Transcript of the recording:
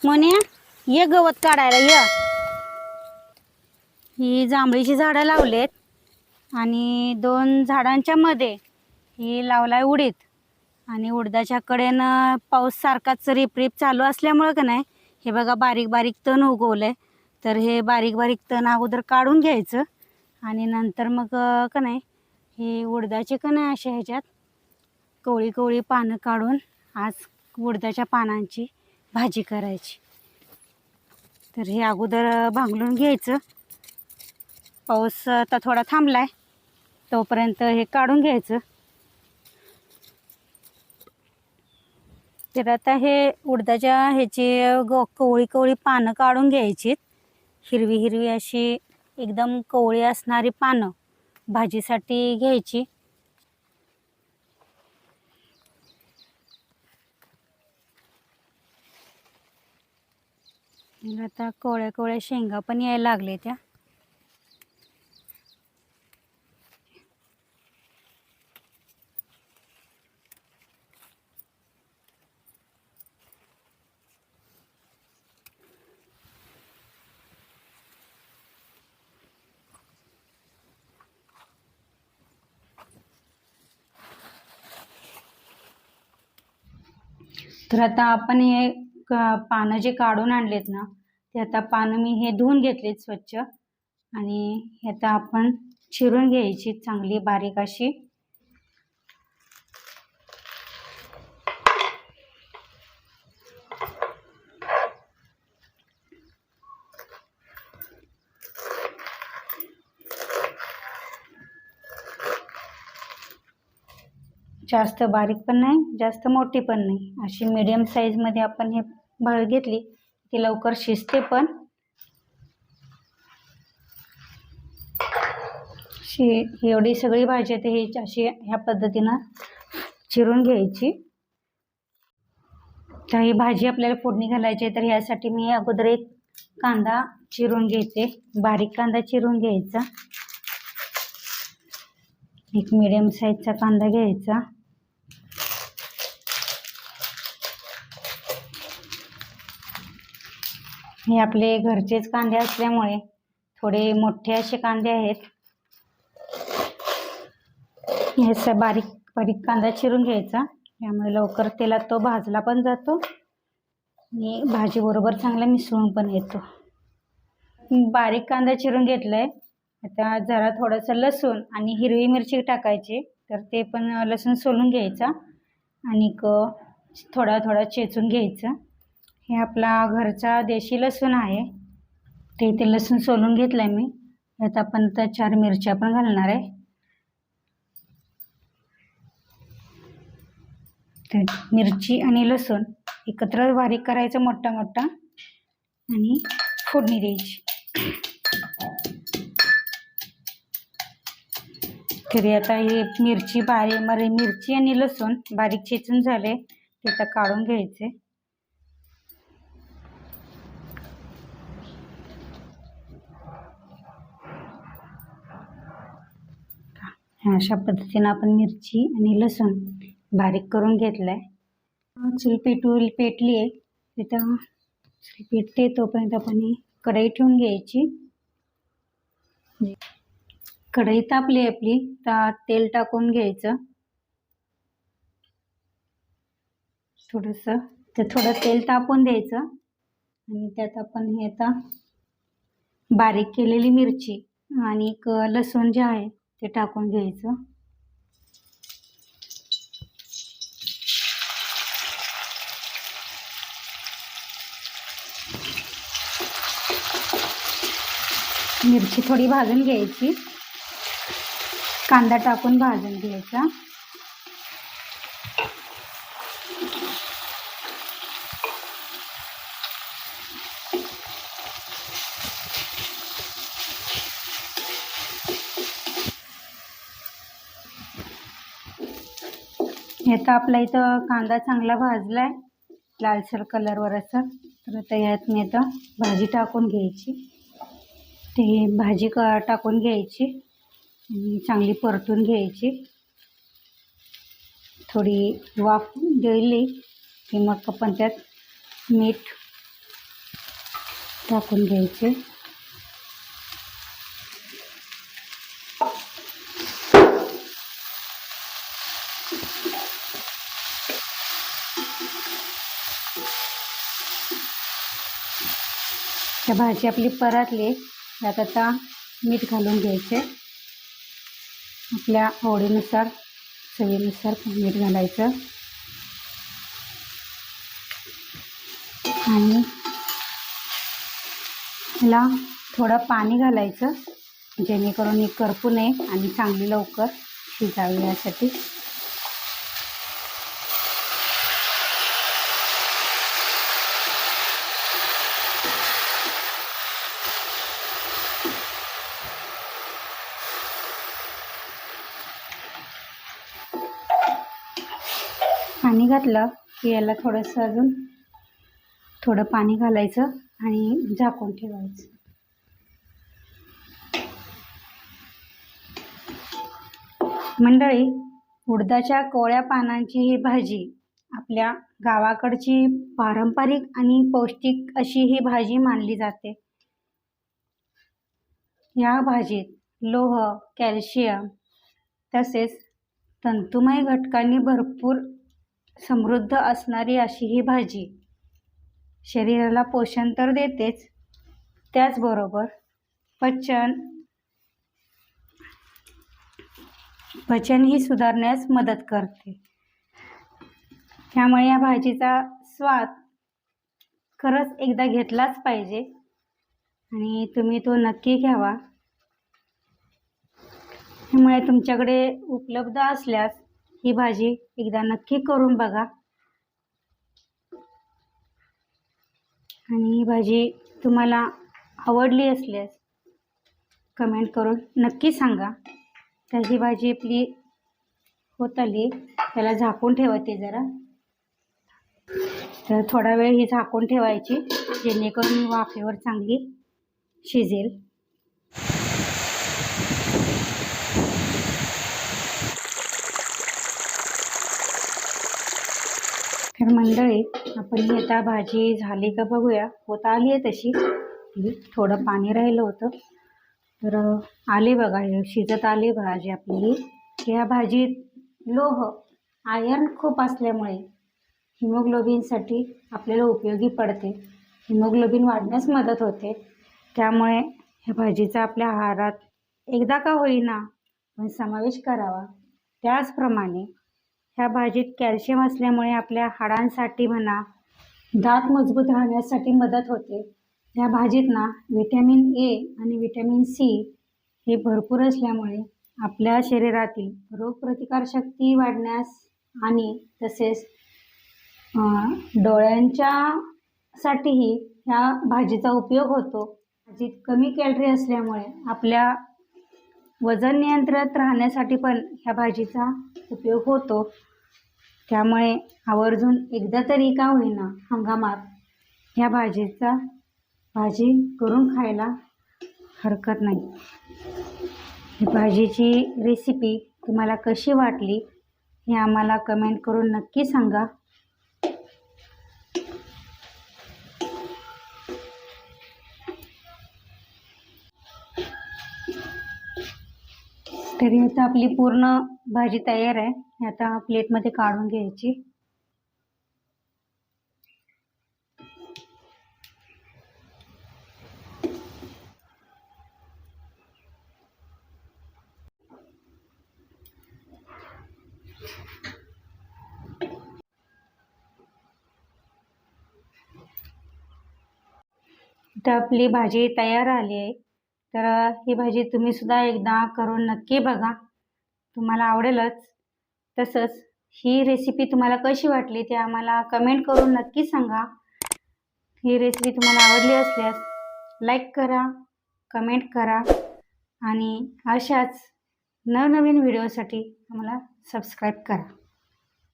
मोन्या ये गवत काढायला ये. ही जांभळीची झाडं लावलेत आणि 2 झाडांच्या मध्ये ही लावलाय उडीद. आणि उडदाच्या कडेनं पाऊस सारखाच रिपरिप चालू असल्यामुळं का नाही हे बघा बारीक बारीक तण उगवलंय. तर हे बारीक बारीक तण अगोदर काढून घ्यायचं आणि नंतर मग का नाही हे उडदाचे का नाही अशा ह्याच्यात कवळी कवळी पानं काढून आज उडदाच्या पानांची भाजी करायची. तर हे अगोदर भांगलून घ्यायचं. पाऊस आता थोडा थांबलाय तोपर्यंत हे काढून घ्यायचं. तर आता हे उडदाच्या ह्याची कवळी कवळी पानं काढून घ्यायची. हिरवी हिरवी अशी एकदम कवळी असणारी पानं भाजीसाठी घ्यायची. आता कवळ्या कवळ्या शेंगा पण यायला लागले त्या. तर आता आपण हे पानं जे काढून आणलेत ना ते आता पानं मी हे धुवून घेतलेत स्वच्छ. आणि हे आता आपण चिरून घ्यायची चांगली बारीक अशी. जास्त बारीक पण नाही जास्त मोठी पण नाही अशी मीडियम साईज मध्ये आपण हे घेतली ती लवकर शिजते पण. एवढी सगळी भाजी आहे ही अशी ह्या पद्धतीनं चिरून घ्यायची. तर ही भाजी आपल्याला फोडणी घालायची तर ह्यासाठी मी अगोदर एक कांदा चिरून घेते. बारीक कांदा चिरून घ्यायचा. एक मीडियम साईजचा कांदा घ्यायचा. हे आपले घरचेच कांदे असल्यामुळे थोडे मोठे असे कांदे आहेत. हे बारीक बारीक कांदा चिरून घ्यायचा. त्यामुळे लवकर तेलात तो भाजला पण जातो आणि भाजी बरोबर चांगला मिसळून पण येतो. बारीक कांदा चिरून घेतलाय. आता जरा थोडंसं लसूण आणि हिरवी मिरची टाकायची. तर ते पण लसूण सोलून घ्यायचा आणि थोडा थोडा चेचून घ्यायचं. हे आपला घरचा देशी लसूण आहे ते लसूण सोलून घेतलाय मी. यात आपण तर 4 मिरच्या पण घालणार आहे. तर मिरची आणि लसूण एकत्र बारीक करायचं मोठा मोठा आणि फोडणी द्यायची. तरी आता हे मिरची आणि लसूण बारीक चेचून झाले ते आता काढून घ्यायचे. अशा पद्धतीने आपण मिरची आणि लसूण बारीक करून घेतलाय. चूल पेटली आहे. तिथं चूल पेटते तोपर्यंत आपण कढई ठेवून घ्यायची. कढई तापली आपली तर तेल टाकून घ्यायचं. थोडं तेल तापून द्यायचं आणि त्यात आपण हे आता बारीक केलेली मिरची आणि लसूण जे आहे ते टाकून घ्यायचं. मिरची थोडी भाजून घ्यायची. कांदा टाकून भाजून घ्यायचा. आता आपला इथं कांदा चांगला भाजलाय लालसर कलरवर असं. तर आता यात मी आता भाजी टाकून घ्यायची. ते भाजी टाकून घ्यायची आणि चांगली परतून घ्यायची. थोडी वाफ दिली की मग आपण त्यात मीठ टाकून घ्यायचे. त्या भाजी आपली परतली. त्यात आता मीठ घालून घ्यायचे. आपल्या आवडीनुसार चवीनुसार मीठ घालायचं आणि ह्याला थोडं पाणी घालायचं जेणेकरून ही करपू नये आणि चांगली लवकर शिजावी यासाठी. पाणी घातलं की याला थोडंसं अजून थोडं पाणी घालायचं आणि झाकून ठेवायचं. मंडळी, उडदाच्या कोवळ्या पानांची ही भाजी आपल्या गावाकडची पारंपरिक आणि पौष्टिक अशी ही भाजी मानली जाते. या भाजीत लोह, कॅल्शियम तसेच तंतुमय घटकांनी भरपूर समृद्ध असणारी अशी ही भाजी शरीराला पोषण तर देतेच, त्याचबरोबर पचनही सुधारण्यास मदत करते. त्यामुळे या भाजीचा स्वाद खरंच एकदा घेतलाच पाहिजे आणि तुम्ही तो नक्की घ्यावा. त्यामुळे तुमच्याकडे उपलब्ध असल्यास ही भाजी एकदा नक्की करून बघा आणि ही भाजी तुम्हाला आवडली असल्यास कमेंट करून नक्की सांगा. तर ही भाजी आपली होत आली. त्याला झाकून ठेवते जरा. तर थोडा वेळ ही झाकून ठेवायची जेणेकरून वाफेवर चांगली शिजेल. तर मंडळी, आपण ही आता भाजी झाली का बघूया. होत आली आहे तशी. थोडं पाणी राहिलं होतं तर आले बघा, हे शिजत आली भाजी आपली. या भाजीत लोह, आयर्न खूप असल्यामुळे हिमोग्लोबिनसाठी आपल्याला उपयोगी पडते. हिमोग्लोबिन वाढण्यास मदत होते. त्यामुळे ह्या भाजीचा आपल्या आहारात एकदा का होईना पण समावेश करावा. त्याचप्रमाणे ह्या भाजीत कॅल्शियम असल्यामुळे आपल्या हाडांसाठी म्हणा, दात मजबूत राहण्यासाठी मदत होते. या भाजीत ना व्हिटॅमिन ए आणि व्हिटॅमिन सी हे भरपूर असल्यामुळे आपल्या शरीरातील रोगप्रतिकारशक्ती वाढण्यास आणि तसेच डोळ्यांच्या साठीही ह्या भाजीचा उपयोग होतो. भाजीत कमी कॅलरी असल्यामुळे आपल्या वजन नियंत्रणात राहण्यासाठी पण ह्या भाजीचा उपयोग होतो. त्यामुळे आवर्जून एकदा तरी का होईना हंगामात ह्या भाजी करून खायला हरकत नाही. ही भाजीची रेसिपी तुम्हाला कशी वाटली हे आम्हाला कमेंट करून नक्की सांगा. तरी आता आपली पूर्ण भाजी तयार आहे. आता प्लेटमध्ये काढून घ्यायची. तर आपली भाजी तयार आली आहे. तर ही भाजी तुम्ही सुद्धा एकदा करून नक्की बघा, तुम्हाला आवडेलच. तसंच ही रेसिपी तुम्हाला कशी वाटली ते आम्हाला कमेंट करून नक्की सांगा. ही रेसिपी तुम्हाला आवडली असल्यास लाईक करा, कमेंट करा आणि अशाच नवनवीन व्हिडिओसाठी आम्हाला सबस्क्राईब करा.